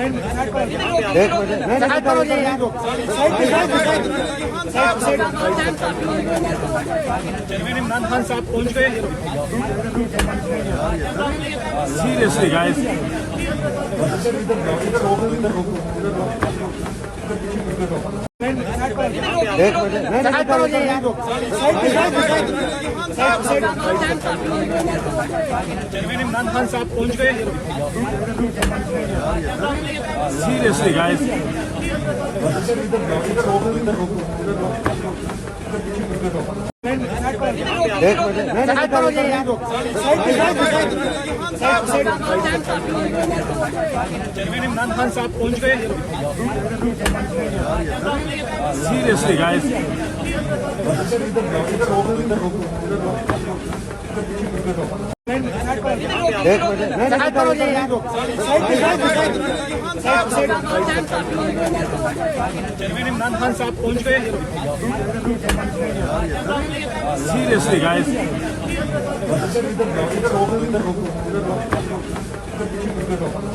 एक चेयरमैन इमरान खान साहब पहुंच गए। Seriously guys, chairman Imran Khan साहब पहुंच गए। Seriously guys, chairman Imran Khan साहब पहुंच गए। Seriously guys, chairman Imran Khan साहब पहुंच गए। Seriously guys,